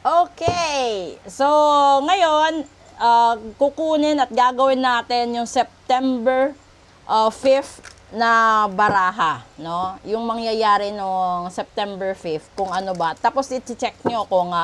Okay. So, ngayon, kukunin at gagawin natin yung September 5th na baraha, no? Yung mangyayari noong September 5th, kung ano ba. Tapos, i-check nyo kung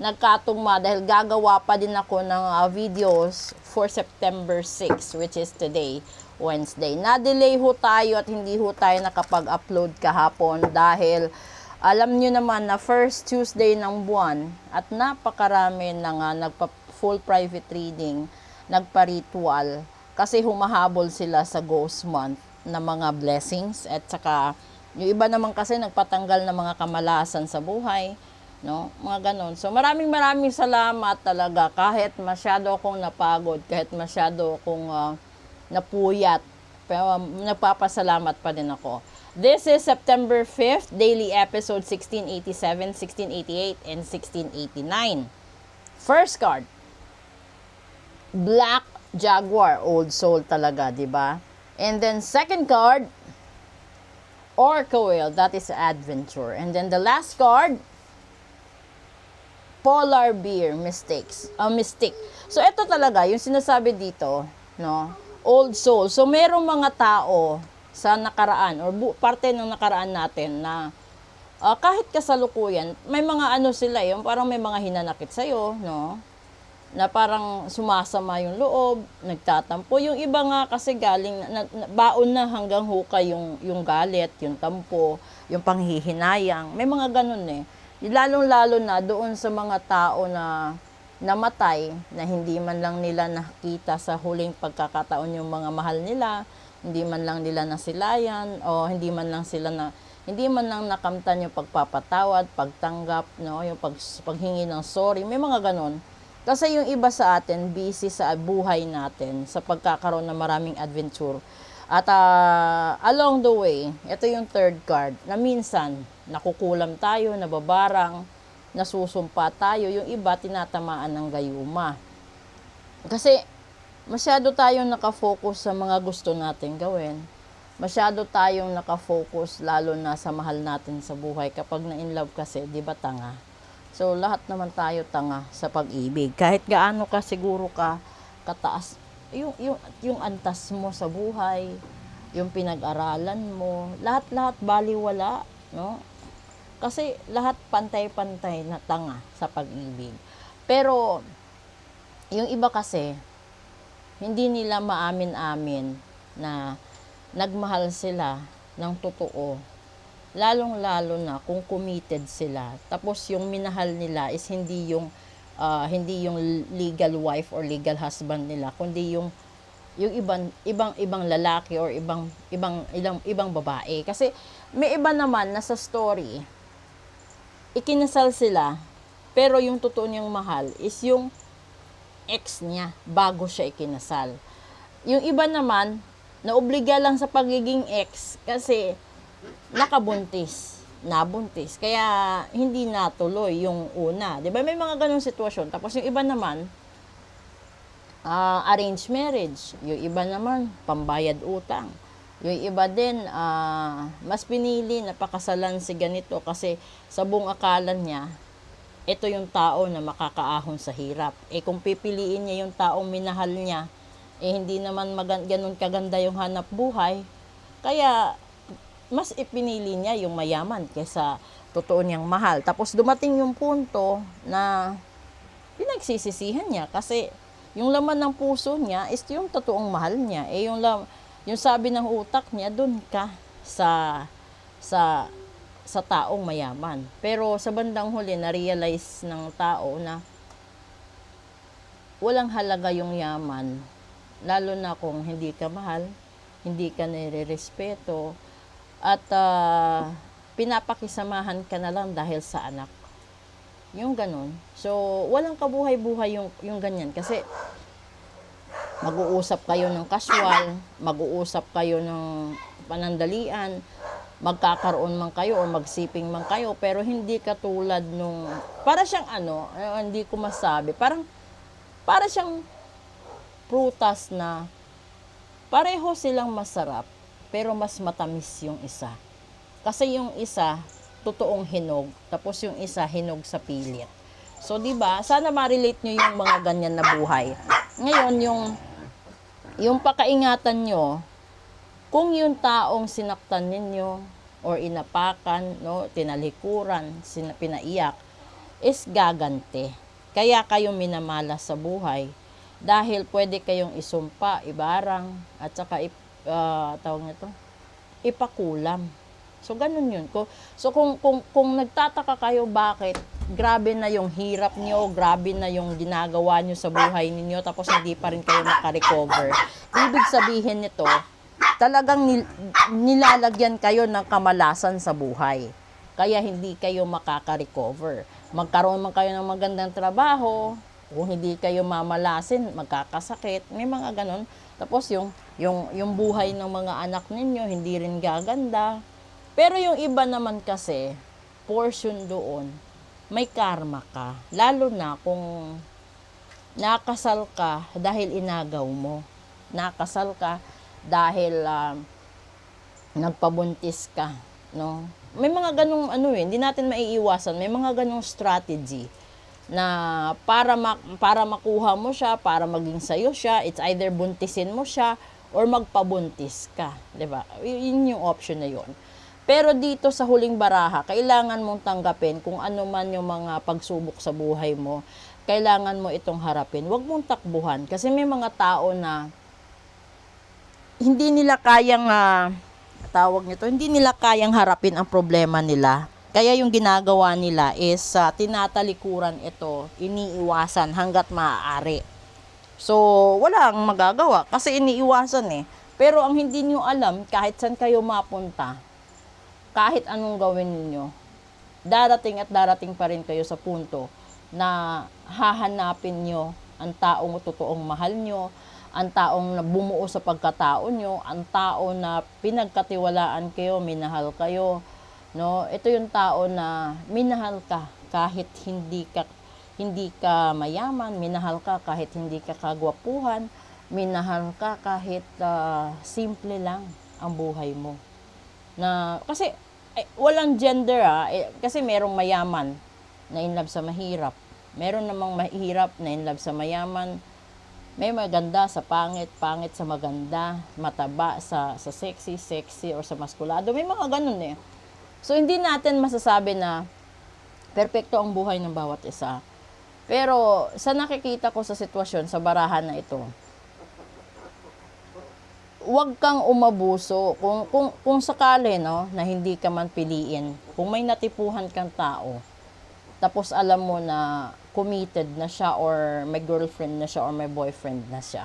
nagkatugma dahil gagawa pa din ako ng videos for September 6, which is today, Wednesday. Na-delay ho tayo at hindi ho tayo nakapag-upload kahapon dahil alam nyo naman na first Tuesday ng buwan at napakarami na nagpa-full private reading, nagpa-ritual kasi humahabol sila sa ghost month na mga blessings at saka yung iba naman kasi nagpatanggal ng mga kamalasan sa buhay, no? Mga ganon. So maraming salamat talaga kahit masyado akong napagod, kahit masyado akong napuyat, pero nagpapasalamat pa din ako. This is September 5th, daily episode 1687, 1688, and 1689. First card, Black Jaguar, old soul talaga, di ba? And then second card, Orca Whale, that is adventure. And then the last card, Polar Bear, mystic. So ito talaga, yung sinasabi dito, no? Old soul. So merong mga tao sa nakaraan or parte ng nakaraan natin na kahit kasalukuyan, may mga ano sila, yung parang may mga hinanakit sa'yo, no? Na parang sumasama yung loob, nagtatampo. Yung iba nga kasi galing, baon na hanggang hukay yung galit, yung tampo, yung panghihinayang. May mga ganun eh. Lalong-lalo na doon sa mga tao na namatay, na hindi man lang nila nakita sa huling pagkakataon yung mga mahal nila, hindi man lang nila nasilayan, o hindi man lang nakamtan yung pagpapatawad, pagtanggap, no, yung paghingi ng sorry, may mga ganon. Kasi yung iba sa atin, busy sa buhay natin, sa pagkakaroon ng maraming adventure. At along the way, ito yung third card, na minsan, nakukulam tayo, nababarang, nasusumpa tayo, yung iba tinatamaan ng gayuma. Kasi, masyado tayong nakafocus sa mga gusto natin gawin. Masyado tayong nakafocus lalo na sa mahal natin sa buhay. Kapag na-inlove kasi, di ba tanga? So, lahat naman tayo tanga sa pag-ibig. Kahit gaano ka siguro ka kataas, yung antas mo sa buhay, yung pinag-aralan mo, lahat baliwala, no? Kasi lahat pantay-pantay na tanga sa pag-ibig. Pero, yung iba kasi, hindi nila maamin-amin na nagmahal sila ng totoo. Lalong-lalo na kung committed sila. Tapos yung minahal nila is hindi yung legal wife or legal husband nila, kundi yung ibang lalaki or ibang babae. Kasi may iba naman na sa story, ikinasal sila, pero yung totoo niyang mahal is yung ex niya bago siya ikinasal. Yung iba naman, naobliga lang sa pagiging ex kasi nabuntis. Kaya hindi natuloy yung una. 'Di ba? May mga ganung sitwasyon. Tapos yung iba naman, arranged marriage. Yung iba naman, pambayad utang. Yung iba din, mas pinili na pakasalan si ganito kasi sa buong akala niya, ito yung tao na makakaahon sa hirap. Kung pipiliin niya yung taong minahal niya, hindi naman ganun kaganda yung hanap buhay, kaya mas ipinili niya yung mayaman kaysa totoo niyang mahal. Tapos dumating yung punto na pinagsisisihan niya kasi yung laman ng puso niya is yung totoong mahal niya. Yung sabi ng utak niya, dun ka sa taong mayaman. Pero sa bandang huli, na-realize ng tao na walang halaga yung yaman, lalo na kung hindi ka mahal, hindi ka nire-respeto, at pinapakisamahan ka na lang dahil sa anak. Yung ganun. So, walang kabuhay-buhay yung ganyan. Kasi, mag-uusap kayo ng casual, mag-uusap kayo ng panandalian, magkakaroon man kayo o magsiping man kayo, pero hindi katulad nung, para siyang hindi ko masabi, para siyang prutas na pareho silang masarap, pero mas matamis yung isa. Kasi yung isa, totoong hinog, tapos yung isa, hinog sa pilit. So, di ba? Sana ma-relate nyo yung mga ganyan na buhay. Ngayon, yung pakaingatan nyo, kung yung taong sinaktan ninyo or inapakan, no, tinalikuran, pinaiyak, is gagante. Kaya kayo minamalas sa buhay dahil pwede kayong isumpa, ibarang, at saka tawag nito, ipakulam. So, ganun yun. So, kung nagtataka kayo bakit grabe na yung hirap nyo, grabe na yung ginagawa nyo sa buhay ninyo, tapos hindi pa rin kayo makarecover, ibig sabihin nito, talagang nilalagyan kayo ng kamalasan sa buhay. Kaya hindi kayo makaka-recover. Magkaroon man kayo ng magandang trabaho, kung hindi kayo mamalasin, magkakasakit, may mga ganon. Tapos yung buhay ng mga anak ninyo, hindi rin gaganda. Pero yung iba naman kasi, portion doon, may karma ka. Lalo na kung nakasal ka dahil inagaw mo. Nakasal ka dahil nagpabuntis ka, no? May mga ganong hindi natin maiiwasan, may mga ganong strategy na para makuha mo siya, para maging sayo siya, it's either buntisin mo siya or magpabuntis ka, 'di ba? Yun yung option na yun. Pero dito sa huling baraha, kailangan mong tanggapin kung ano man yung mga pagsubok sa buhay mo, kailangan mo itong harapin. Huwag mong takbuhan kasi may mga tao na hindi nila kayang hindi nila kayang harapin ang problema nila. Kaya yung ginagawa nila is tinatalikuran ito, iniiwasan hanggat maaari. So, wala ang magagawa kasi iniiwasan eh. Pero ang hindi nyo alam, kahit saan kayo mapunta, kahit anong gawin niyo, darating at darating pa rin kayo sa punto na hahanapin nyo ang taong totoong mahal nyo, ang taong bumuo sa pagkatao nyo, ang tao na pinagkatiwalaan kayo, minahal kayo, no? Ito yung tao na minahal ka kahit hindi ka mayaman, minahal ka kahit hindi ka kagwapuhan, minahal ka kahit simple lang ang buhay mo. Na kasi walang gender kasi merong mayaman na in love sa mahirap. Meron namang mahirap na in love sa mayaman. May maganda sa pangit, pangit sa maganda, mataba sa sexy, sexy or sa maskulado. May mga ganun eh. So hindi natin masasabi na perpekto ang buhay ng bawat isa. Pero sa nakikita ko sa sitwasyon sa barahan na ito, huwag kang umabuso kung sakali no na hindi ka man piliin. Kung may natipuhan kang tao, tapos alam mo na committed na siya or may girlfriend na siya or may boyfriend na siya,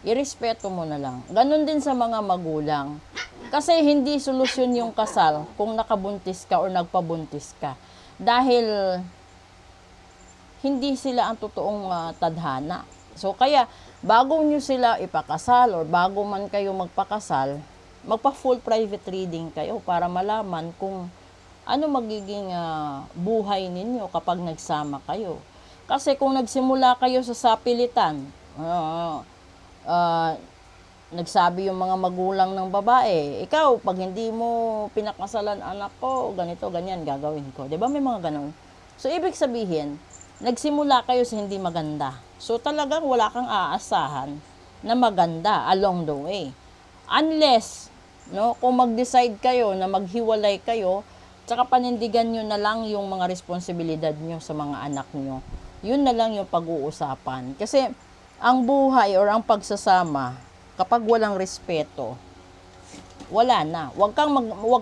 irespeto mo na lang. Ganon din sa mga magulang. Kasi hindi solusyon yung kasal kung nakabuntis ka or nagpabuntis ka. Dahil hindi sila ang totoong tadhana. So kaya bago nyo sila ipakasal or bago man kayo magpakasal, magpa full private reading kayo para malaman kung ano magiging buhay ninyo kapag nagsama kayo. Kasi kung nagsimula kayo sa sapilitan, nagsabi yung mga magulang ng babae, ikaw, pag hindi mo pinakasalan anak ko, ganito, ganyan, gagawin ko. Diba may mga ganon? So, ibig sabihin, nagsimula kayo sa hindi maganda. So, talagang wala kang aasahan na maganda along the way. Unless, no, kung mag-decide kayo na maghiwalay kayo, tsaka panindigan nyo na lang yung mga responsibilidad nyo sa mga anak nyo. Yun na lang yung pag-uusapan. Kasi ang buhay or ang pagsasama, kapag walang respeto, wala na. Huwag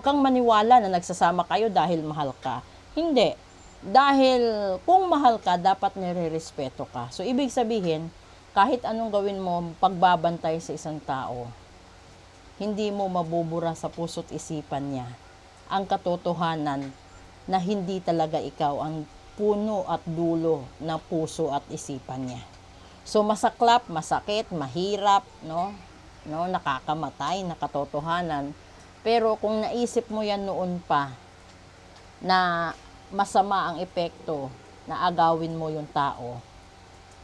kang maniwala na nagsasama kayo dahil mahal ka. Hindi. Dahil kung mahal ka, dapat nire-respeto ka. So, ibig sabihin, kahit anong gawin mo, pagbabantay sa isang tao, hindi mo mabubura sa puso't isipan niya ang katotohanan na hindi talaga ikaw ang puno at dulo ng puso at isipan niya. So masaklap, masakit, mahirap, no, nakakamatay na katotohanan. Pero kung naisip mo yan noon pa na masama ang epekto na agawin mo yung tao,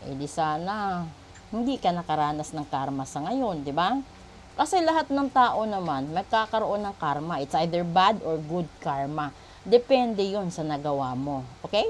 di sana hindi ka nakaranas ng karma sa ngayon, di ba? Kasi lahat ng tao naman, magkakaroon ng karma. It's either bad or good karma. Depende yun sa nagawa mo. Okay?